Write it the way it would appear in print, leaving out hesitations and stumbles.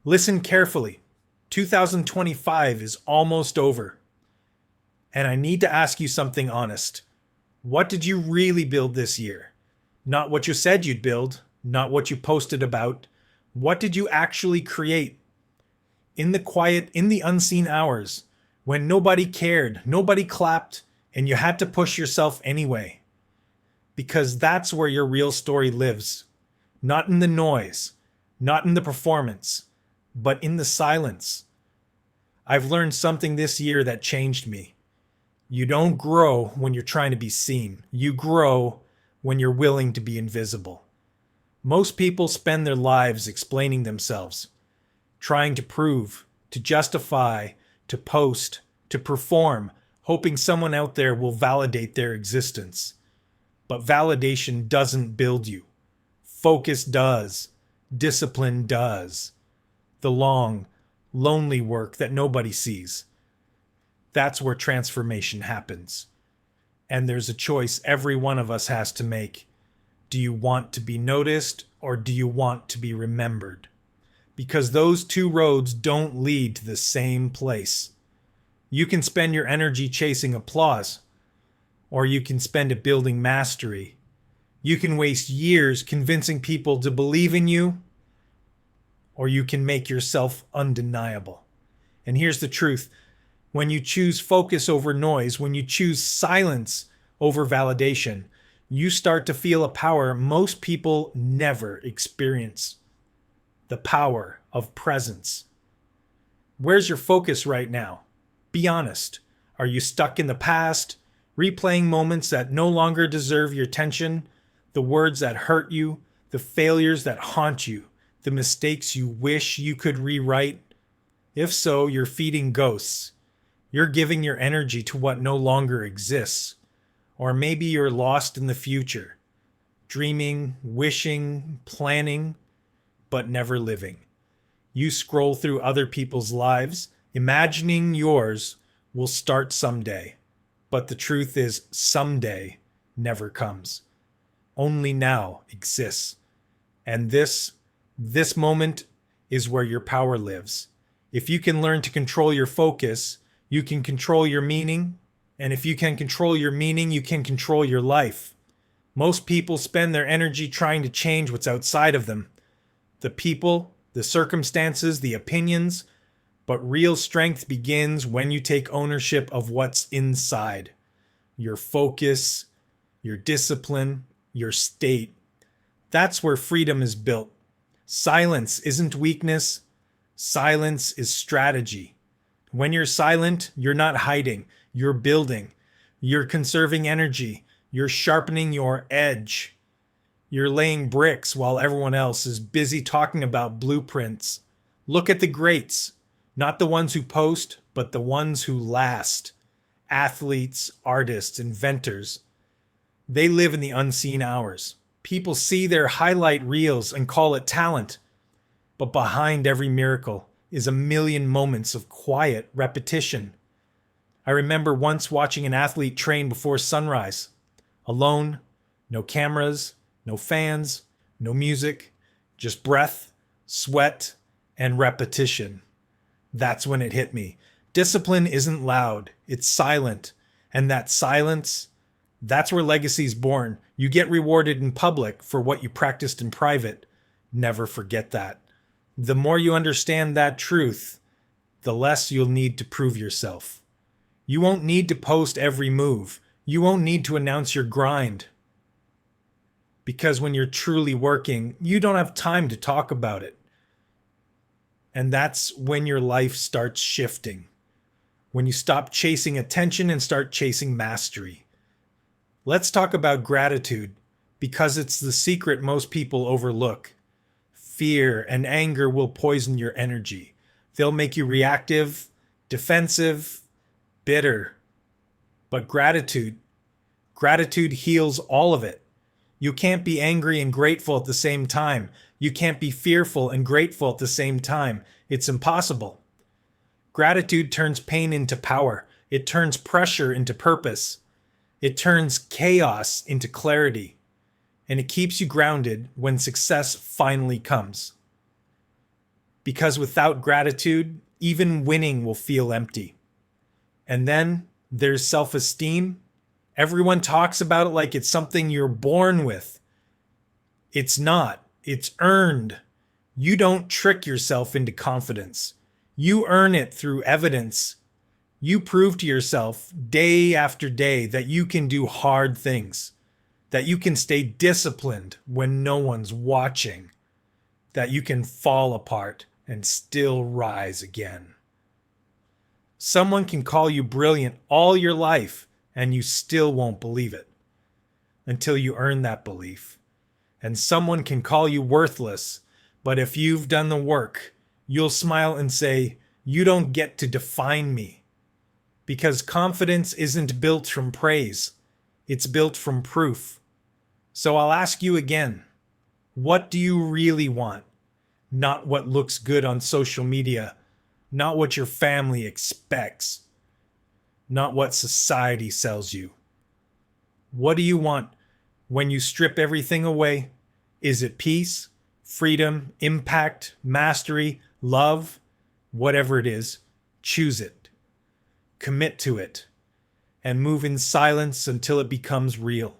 Listen carefully. 2025 is almost over. And I need to ask you something honest. What did you really build this year? Not what you said you'd build, not what you posted about. What did you actually create? In the quiet, in the unseen hours, when nobody cared, nobody clapped, and you had to push yourself anyway. Because that's where your real story lives. Not in the noise, not in the performance, but in the silence. I've learned something this year that changed me. You don't grow when you're trying to be seen. You grow when you're willing to be invisible. Most people spend their lives explaining themselves, trying to prove, to justify, to post, to perform, hoping someone out there will validate their existence. But validation doesn't build you. Focus does. Discipline does. The long, lonely work that nobody sees. That's where transformation happens. And there's a choice every one of us has to make. Do you want to be noticed or do you want to be remembered? Because those two roads don't lead to the same place. You can spend your energy chasing applause, or you can spend it building mastery. You can waste years convincing people to believe in you, or you can make yourself undeniable. And here's the truth. When you choose focus over noise, when you choose silence over validation, you start to feel a power most people never experience. The power of presence. Where's your focus right now? Be honest. Are you stuck in the past, replaying moments that no longer deserve your attention, the words that hurt you, the failures that haunt you, the mistakes you wish you could rewrite? If so, you're feeding ghosts. You're giving your energy to what no longer exists. Or maybe you're lost in the future, dreaming, wishing, planning, but never living. You scroll through other people's lives, imagining yours will start someday. But the truth is, someday never comes. Only now exists. And this moment is where your power lives. If you can learn to control your focus, you can control your meaning. And if you can control your meaning, you can control your life. Most people spend their energy trying to change what's outside of them. The people, the circumstances, the opinions. But real strength begins when you take ownership of what's inside. Your focus, your discipline, your state. That's where freedom is built. Silence isn't weakness. Silence is strategy. When you're silent, you're not hiding. You're building. You're conserving energy. You're sharpening your edge. You're laying bricks while everyone else is busy talking about blueprints. Look at the greats. Not the ones who post, but the ones who last. Athletes, artists, inventors. They live in the unseen hours. People see their highlight reels and call it talent. But behind every miracle is a million moments of quiet repetition. I remember once watching an athlete train before sunrise. Alone, no cameras, no fans, no music, just breath, sweat, and repetition. That's when it hit me. Discipline isn't loud, it's silent. And that silence, that's where legacy's born. You get rewarded in public for what you practiced in private. Never forget that. The more you understand that truth, the less you'll need to prove yourself. You won't need to post every move. You won't need to announce your grind. Because when you're truly working, you don't have time to talk about it. And that's when your life starts shifting. When you stop chasing attention and start chasing mastery. Let's talk about gratitude, because it's the secret most people overlook. Fear and anger will poison your energy. They'll make you reactive, defensive, bitter. But gratitude heals all of it. You can't be angry and grateful at the same time. You can't be fearful and grateful at the same time. It's impossible. Gratitude turns pain into power. It turns pressure into purpose. It turns chaos into clarity. And it keeps you grounded when success finally comes. because without gratitude, even winning will feel empty. And then there's self-esteem. Everyone talks about it like it's something you're born with. It's not. It's earned. You don't trick yourself into confidence. You earn it through evidence. You prove to yourself day after day that you can do hard things, that you can stay disciplined when no one's watching, that you can fall apart and still rise again. Someone can call you brilliant all your life and you still won't believe it until you earn that belief. And someone can call you worthless, but if you've done the work, you'll smile and say, "You don't get to define me." Because confidence isn't built from praise. It's built from proof. So I'll ask you again, what do you really want? Not what looks good on social media, not what your family expects, not what society sells you. What do you want when you strip everything away? Is it peace, freedom, impact, mastery, love? Whatever it is, choose it. Commit to it. And move in silence until it becomes real.